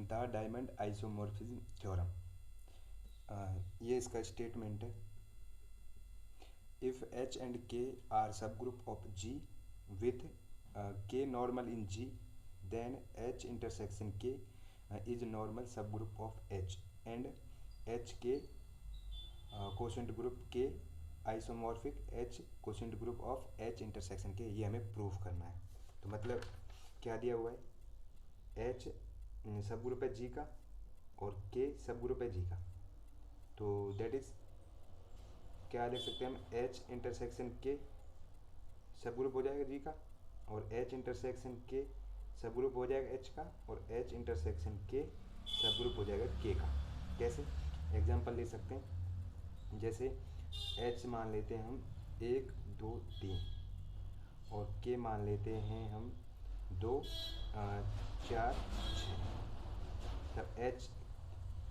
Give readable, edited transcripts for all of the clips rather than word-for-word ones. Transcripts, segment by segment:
The diamond isomorphism theorem. ये इसका statement है। If H and K are subgroup of G with K normal in G, then H intersection K is normal subgroup of H and H K quotient group K isomorphic H quotient group of H intersection K। ये हमें proof करना है। तो मतलब क्या दिया हुआ है, H सब ग्रुप है G का और K सब ग्रुप है G का। तो दैट इज क्या लिख सकते हैं हम, H इंटरसेक्शन K सब ग्रुप हो जाएगा G का और H इंटरसेक्शन K सब ग्रुप हो जाएगा H का और H इंटरसेक्शन K सब ग्रुप हो जाएगा K का। कैसे एग्जांपल ले सकते हैं, जैसे H मान लेते हैं हम 1 2 3 और K मान लेते हैं हम 2 4 6, तब H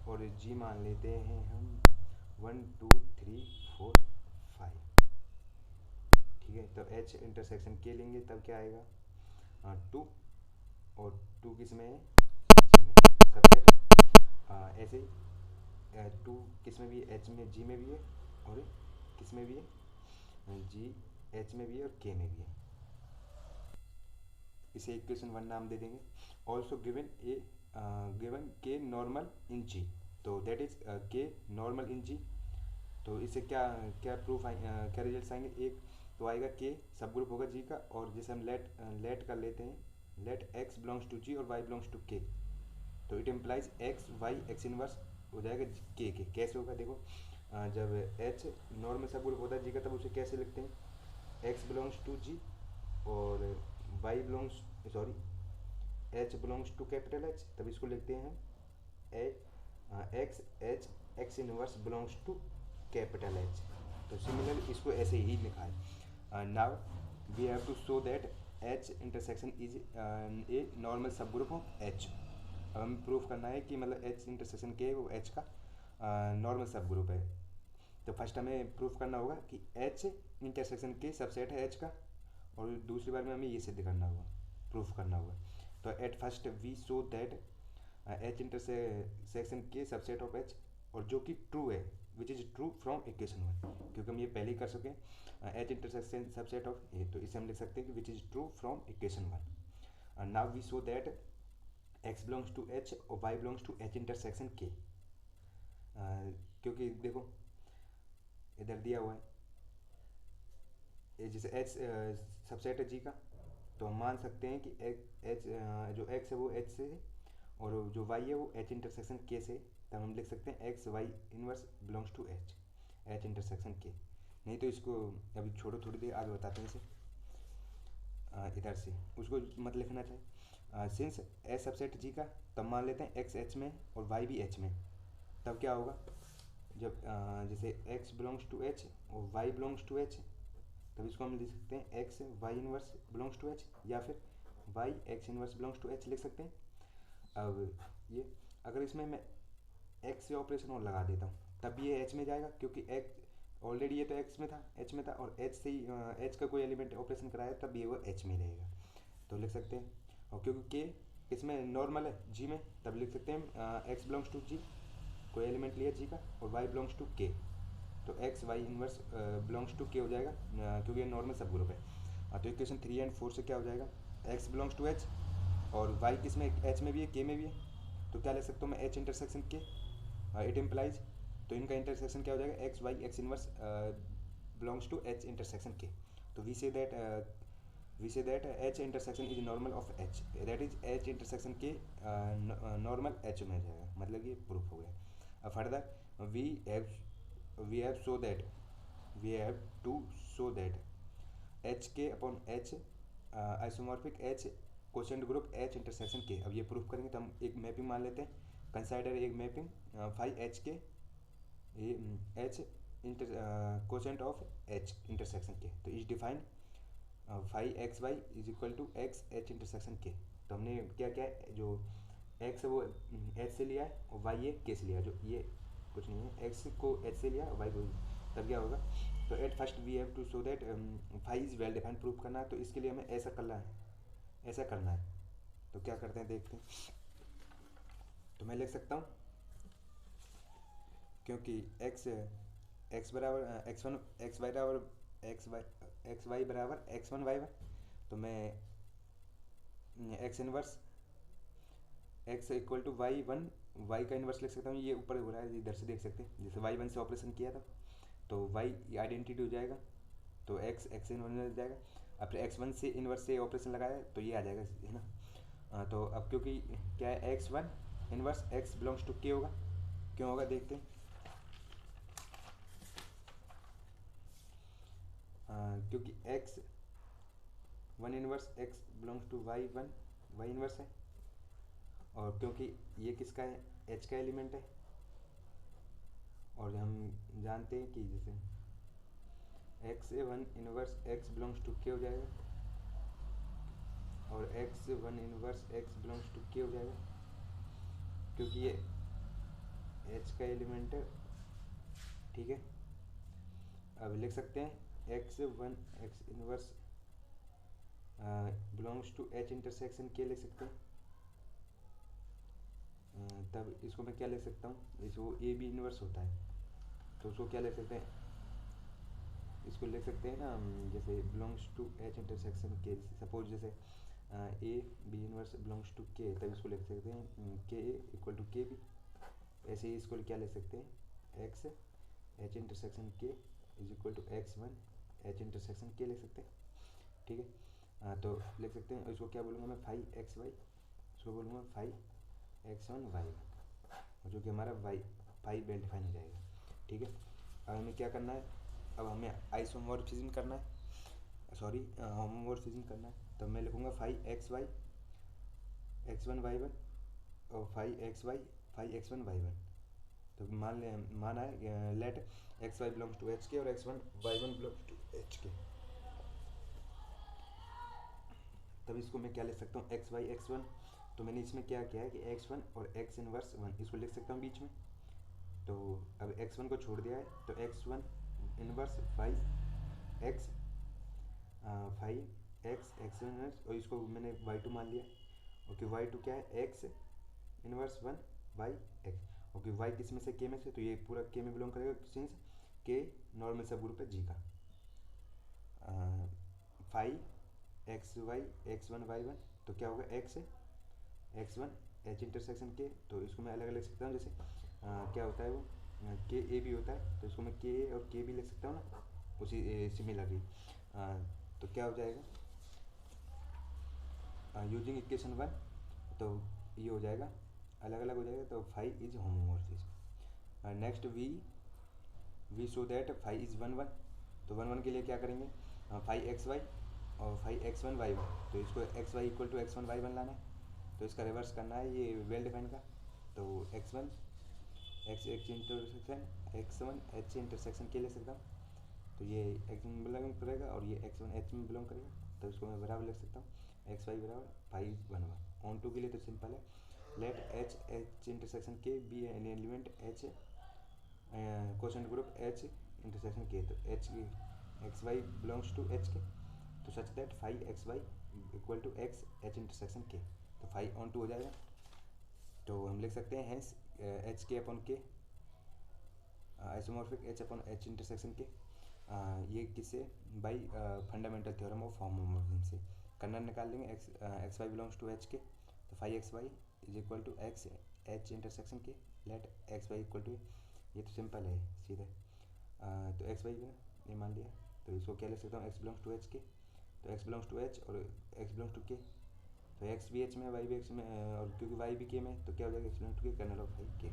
और G मान लेते हैं हम 1 2 3 4 5। ठीक है, तो H इंटरसेक्शन K लेंगे तब क्या आएगा 2 और 2 किस में है, जी में, सबसेट है। ऐसे ही 2 किस में भी है, H में G में भी है और किस में भी है, G H में भी है और K में भी है। इसे इक्वेशन 1 नाम दे देंगे। ऑल्सो गिवन K नॉर्मल इन G, तो that is K normal in G। तो इससे क्या क्या प्रूफ क्या रिजल्ट आएंगे, एक तो आएगा K सब ग्रुप होगा G का, और जैसे हम लेट कर लेते हैं, let x belongs to G और y बिलोंग्स टू K, तो इट इम्प्लाइज x इनवर्स हो जाएगा K के। कैसे होगा देखो, जब H नॉर्मल सब ग्रुप होता है G का, तब उसे कैसे लिखते हैं, x बिलोंग्स टू G और y belongs H belongs to capital H, तब इसको लिखते हैं x inverse belongs to capital H। तो सिमिलर इसको ऐसे ही लिखा है। Now we have to show that H intersection is a normal subgroup of H। अब हमें प्रूफ करना है कि मतलब H इंटरसेक्शन के वो H का नॉर्मल सब ग्रुप है। तो फर्स्ट हमें प्रूफ करना होगा कि H इंटरसेक्शन के सबसेट है H का, और दूसरी बार में हमें ये सिद्ध करना होगा, प्रूफ करना होगा। तो at first we show that H intersection K subset of H, और जो कि ट्रू है, which is true from equation 1, क्योंकि हम ये पहले ही कर सके H intersection subset of A, तो इसे हम लिख सकते हैं कि which is true from equation 1। Now we show that x belongs to H और y belongs to H intersection K। क्योंकि देखो इधर दिया हुआ है, जैसे H सबसेट है G का, तो हम मान सकते हैं कि H जो x है वो H से है और जो y है वो H इंटरसेक्शन K से, तब हम लिख सकते हैं x y inverse belongs to H intersection K। नहीं तो इसको अभी छोड़ो, थोड़ी देर आगे बताते हैं इसे। इधर से उसको मत लिखना चाहिए। सिंस एच सबसेट G का, तब मान लेते हैं x H में और y भी H में, तब क्या होगा, जब जैसे x बिलोंग्स टू H और y बिलोंग्स टू H, तब इसको हम लिख सकते हैं x y inverse belongs to H, या फिर y x inverse belongs to H लिख सकते हैं। अब ये अगर इसमें मैं x से ऑपरेशन और लगा देता हूँ, तब ये H में जाएगा, क्योंकि x ऑलरेडी ये तो x में था, H में था, और H से ही H का कोई एलिमेंट ऑपरेशन कराया, तब ये वो H में रहेगा। तो लिख सकते हैं, और क्योंकि K इसमें नॉर्मल है G में, तब लिख सकते हैं x बिलोंग्स टू G, कोई एलिमेंट लिया G का, और y बिलोंग्स टू K, तो x y inverse belongs to K हो जाएगा, क्योंकि ये नॉर्मल सब ग्रुप है। तो इक्वेशन 3 एंड 4 से क्या हो जाएगा, x बिलोंग्स टू H और y किस में, H में भी है K में भी है, तो क्या लिख सकता हूँ मैं, H intersection K, it implies, तो इनका इंटरसेक्शन क्या हो जाएगा, x y x inverse belongs to H intersection K। तो we say that H intersection is normal of H, that is H intersection K normal H में जाएगा, मतलब ये प्रूफ हो गया। Further we have to show that H K upon H isomorphic H quotient group H intersection K। अब ये proof करेंगे तो हम एक मैपिंग मान लेते हैं, कंसाइडर एक mapping phi H K H quotient of H intersection K। तो is define phi x y is equal to x H intersection K। तो हमने क्या क्या है, जो x है वो H से लिया है और y है K से लिया है, जो ये कुछ नहीं है, x को H से लिया और y को, तब क्या होगा। तो at first we have to show that phi is well defined proof करना है, तो इसके लिए हमें ऐसा करना है, तो क्या करते हैं देखते हैं। तो मैं लिख सकता हूँ क्योंकि एक्स बराबर एक्स वाई बराबर एक्स वन वाई वन, तो मैं x inverse x equal to y one, y का इन्वर्स लिख सकता हूँ। ये ऊपर हो रहा है, इधर से देख सकते हैं, जैसे वाई वन से ऑपरेशन किया था तो वाई आइडेंटिटी हो जाएगा, तो एक्स इनवर्स हो जाएगा। अब फिर एक्स वन से इन्वर्स से ऑपरेशन लगाया तो ये आ जाएगा, है ना। तो अब क्योंकि क्या है, x one inverse x belongs to K होगा, क्यों होगा देखते हैं। क्योंकि x one inverse x belongs to y one, y inverse है, और क्योंकि ये किसका है, एच का एलिमेंट है, और हम जानते हैं कि जैसे x one inverse x belongs to K हो जाएगा, और x one inverse x belongs to K हो जाएगा, क्योंकि ये एच का एलिमेंट है, ठीक है। अब लिख सकते हैं x one x inverse belongs to H intersection K लिख सकते हैं। तब इसको मैं क्या लिख सकता हूँ, इसको ए बी इनवर्स होता है, तो उसको क्या लिख सकते हैं, इसको लिख सकते हैं ना जैसे belongs to H intersection K, suppose जैसे a b inverse belongs to K, तब इसको लिख सकते हैं K a equal to K b. ऐसे ही इसको क्या लिख सकते हैं, x H intersection K is equal to x one H intersection K लिख सकते हैं, ठीक है। तो लिख सकते हैं, इसको क्या बोलूँगा मैं, फाइव एक्स वाई, इसको बोलूँगा phi x one y one, जो कि हमारा वाई फाइव वेल डिफाइन हो जाएगा, ठीक है। अब हमें क्या करना है, अब हमें आइसोमॉर्फिज्म करना है, सॉरी होमोमॉर्फिज्म करना है। तो मैं लिखूँगा five x y x one y one और five x one y one. तो माना है let x y belongs to H K और x one y one belongs to H K. तब इसको मैं क्या लिख सकता हूँ, एक्स वाई एक्स वन, तो मैंने इसमें क्या किया है कि एक्स वन और एक्स इनवर्स वन इसको लिख सकता हूँ बीच में। तो अब एक्स वन को छोड़ दिया है, तो x one inverse five x x inverse, और इसको मैंने वाई टू मान लिया, ओके। वाई टू क्या है, x inverse one y x, okay. Y किस में से, के में से, तो ये पूरा के में बिलोंग करेगा सिंस के नॉर्मल सब ग्रुप है जी का। Phi x y x one y one, तो क्या होगा, x one H intersection K, तो इसको मैं अलग अलग लिख सकता हूँ, जैसे क्या होता है वो के ए भी होता है, तो इसको मैं के ए और के भी लिख सकता हूँ ना, उसी सिमिलरली। तो क्या हो जाएगा, यूजिंग इक्वेशन वन, तो ये हो जाएगा अलग अलग हो जाएगा, तो phi is homomorphism. Next we show that phi is one one, तो वन वन के लिए क्या करेंगे, फाइव एक्स वाई और five x one y one, तो इसको x y equal to x one y one लाना है, तो इसका रिवर्स करना है ये वेल डिफाइन का। तो x one x x intersection x one H intersection के ले सकता हूँ, तो ये एक्स में बिलोंग करेगा और ये एक्स वन एच में बिलोंग करेगा, तो इसको मैं बराबर लिख सकता हूँ एक्स वाई बराबर phi one one. Onto के लिए तो सिंपल है, let H intersection K be an element H quotient group H intersection K, तो H x y belongs to H K, तो such that phi x y equal to x H intersection K, तो five on to हो जाएगा। तो हम लिख सकते हैं hence H K upon K isomorphic H upon H intersection K, ये किससे, by fundamental theorem of homomorphism से कर्नल निकाल लेंगे। X y belongs to H K, तो five x y is equal to x H intersection K, let x y equal to, ये तो simple है सीधे। तो एक्स वाई ये मान लिया, तो इसको क्या लिख सकता हूँ, x belongs to H K, तो एक्स बिलोंग्स टू एच और एक्स बिलोंग्स टू के, तो एक्स भी एच में वाई भी एक्स में, और क्योंकि वाई भी के में, तो क्या हो जाएगा एक्स बिलोंग्स टू के कर्नल ऑफ फाइव के।